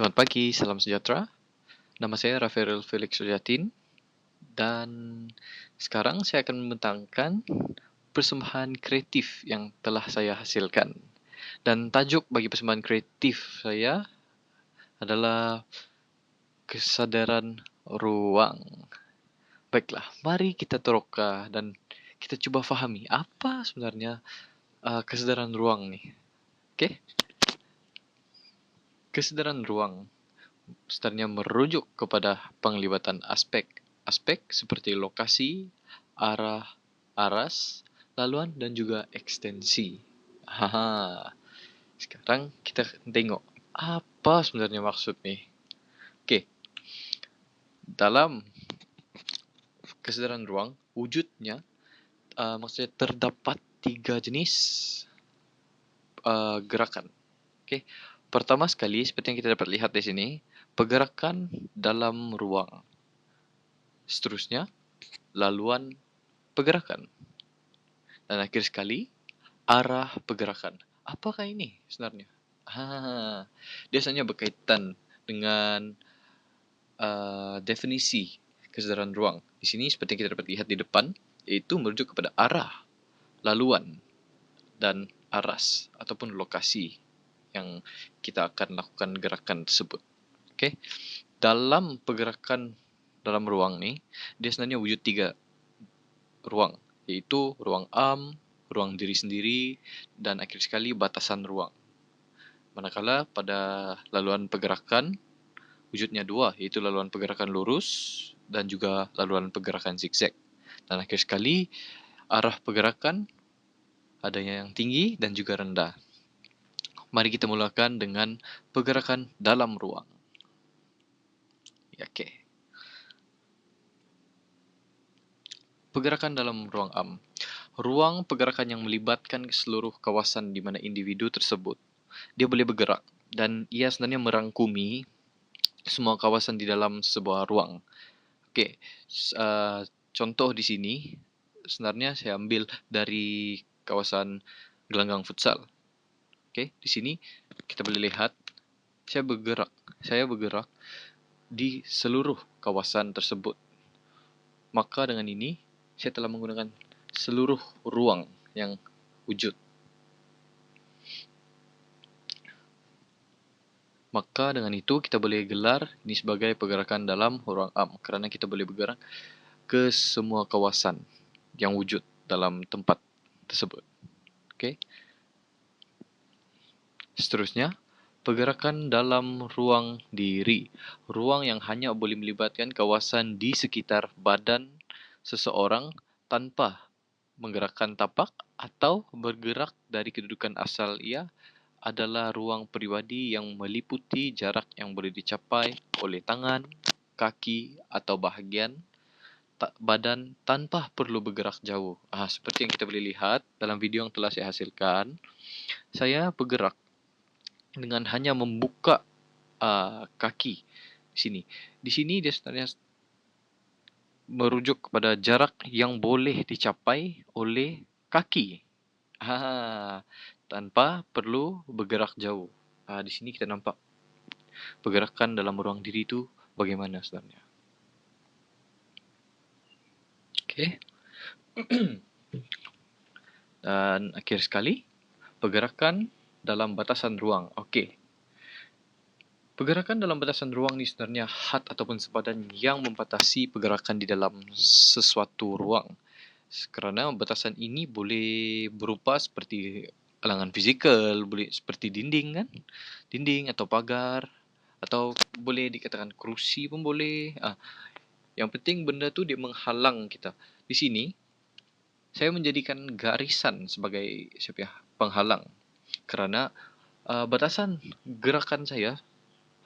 Selamat pagi, salam sejahtera. Nama saya Rafael Felix Sujatin dan sekarang saya akan membentangkan persembahan kreatif yang telah saya hasilkan. Dan tajuk bagi persembahan kreatif saya adalah kesadaran ruang. Baiklah, mari kita teroka dan kita coba fahami apa sebenarnya kesadaran ruang nih. Oke? Kesadaran ruang sebenarnya merujuk kepada penglibatan aspek-aspek seperti lokasi, arah, aras, laluan, dan juga ekstensi. Haha. Sekarang kita tengok apa sebenarnya maksud nih. Oke, dalam kesadaran ruang, wujudnya maksudnya terdapat 3 jenis gerakan. Oke, pertama sekali seperti yang kita dapat lihat di sini, pergerakan dalam ruang. Seterusnya, laluan pergerakan. Dan akhir sekali, arah pergerakan. Apakah ini sebenarnya? Biasanya berkaitan dengan definisi kesadaran ruang. Di sini seperti yang kita dapat lihat di depan, yaitu merujuk kepada arah, laluan, dan aras ataupun lokasi yang kita akan lakukan gerakan tersebut. Oke, dalam pergerakan dalam ruang nih, dia sebenarnya wujud 3 ruang, yaitu ruang ruang diri sendiri, dan akhir sekali batasan ruang. Manakala pada laluan pergerakan, wujudnya 2, yaitu laluan pergerakan lurus dan juga laluan pergerakan zigzag. Dan akhir sekali, arah pergerakan adanya yang tinggi dan juga rendah. Mari kita mulakan dengan pergerakan dalam ruang. Oke. Pergerakan dalam ruang ruang pergerakan yang melibatkan seluruh kawasan di mana individu tersebut dia boleh bergerak dan ia sebenarnya merangkumi semua kawasan di dalam sebuah ruang. Okey, contoh di sini sebenarnya saya ambil dari kawasan gelanggang futsal. Okey, di sini kita boleh lihat saya bergerak di seluruh kawasan tersebut. Maka dengan ini saya telah menggunakan seluruh ruang yang wujud. Maka dengan itu kita boleh gelar ini sebagai pergerakan dalam ruang kerana kita boleh bergerak ke semua kawasan yang wujud dalam tempat tersebut. Okey. Seterusnya, pergerakan dalam ruang diri. Ruang yang hanya boleh melibatkan kawasan di sekitar badan seseorang tanpa menggerakkan tapak atau bergerak dari kedudukan asal ia adalah ruang peribadi yang meliputi jarak yang boleh dicapai oleh tangan, kaki atau bahagian badan tanpa perlu bergerak jauh. Seperti yang kita boleh lihat dalam video yang telah saya hasilkan, saya bergerak dengan hanya membuka kaki di sini. Di sini dia sebenarnya merujuk kepada jarak yang boleh dicapai oleh kaki. Tanpa perlu bergerak jauh. Di sini kita nampak pergerakan dalam ruang diri itu bagaimana sebenarnya. Okey. Dan akhir sekali, pergerakan dalam batasan ruang. Okey. Pergerakan dalam batasan ruang ni sebenarnya had ataupun sepadan yang membatasi pergerakan di dalam sesuatu ruang. Kerana batasan ini boleh berupa seperti alangan fizikal, boleh seperti dinding kan? Dinding atau pagar, atau boleh dikatakan kerusi pun boleh. Yang penting benda tu dia menghalang kita. Di sini, saya menjadikan garisan sebagai penghalang. Kerana batasan gerakan saya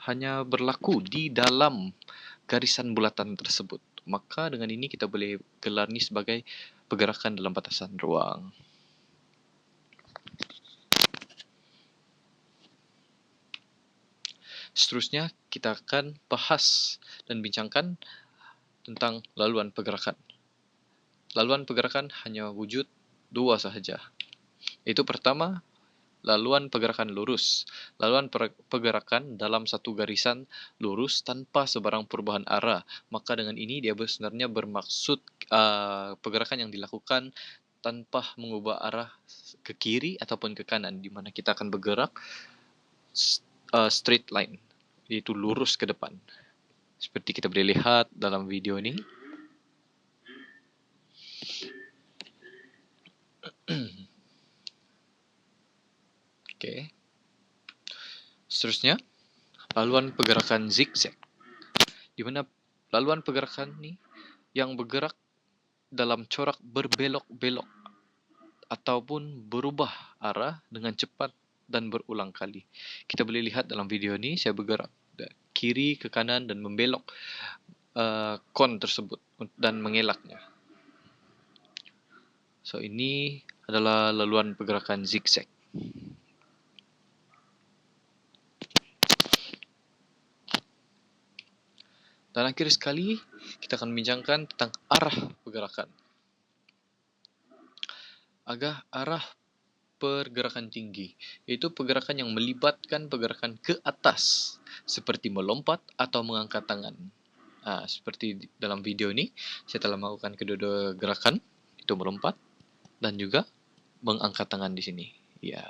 hanya berlaku di dalam garisan bulatan tersebut. Maka dengan ini kita boleh gelar ni sebagai pergerakan dalam batasan ruang. Seterusnya, kita akan bahas dan bincangkan tentang laluan pergerakan. Laluan pergerakan hanya wujud 2 sahaja. Iaitu pertama, laluan pergerakan lurus. Laluan pergerakan dalam satu garisan lurus tanpa sebarang perubahan arah. Maka dengan ini dia sebenarnya bermaksud pergerakan yang dilakukan tanpa mengubah arah ke kiri ataupun ke kanan, di mana kita akan bergerak straight line, yaitu lurus ke depan. Seperti kita boleh lihat dalam video ini. Oke. Seterusnya, laluan pergerakan zigzag. Di mana laluan pergerakan ini yang bergerak dalam corak berbelok-belok ataupun berubah arah dengan cepat dan berulang kali. Kita boleh lihat dalam video ini saya bergerak kiri ke kanan dan membelok kon tersebut dan mengelaknya. So ini adalah laluan pergerakan zigzag. Dan akhir sekali, kita akan membincangkan tentang arah pergerakan. Arah pergerakan tinggi, yaitu pergerakan yang melibatkan pergerakan ke atas, seperti melompat atau mengangkat tangan. Seperti dalam video ini, saya telah melakukan kedua-dua gerakan, itu melompat dan juga mengangkat tangan di sini. Ya.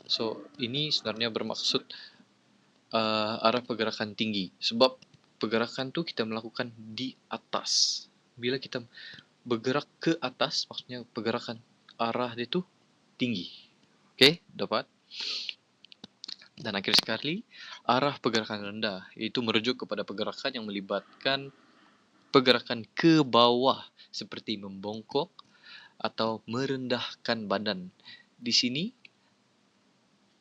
So, ini sebenarnya bermaksud arah pergerakan tinggi, sebab pergerakan tu kita melakukan di atas. Bila kita bergerak ke atas, maksudnya pergerakan arah dia tu tinggi. Okey, dapat? Dan akhir sekali, arah pergerakan rendah, iaitu merujuk kepada pergerakan yang melibatkan pergerakan ke bawah, seperti membongkok atau merendahkan badan. Di sini,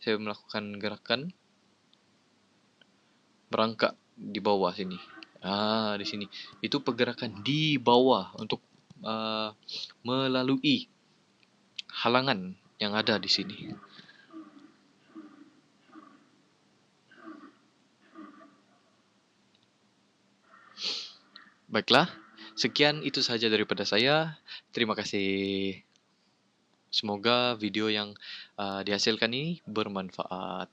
saya melakukan gerakan merangkak di bawah sini. Di sini. Itu pergerakan di bawah untuk melalui halangan yang ada di sini. Baiklah, sekian itu saja daripada saya. Terima kasih. Semoga video yang dihasilkan ini bermanfaat.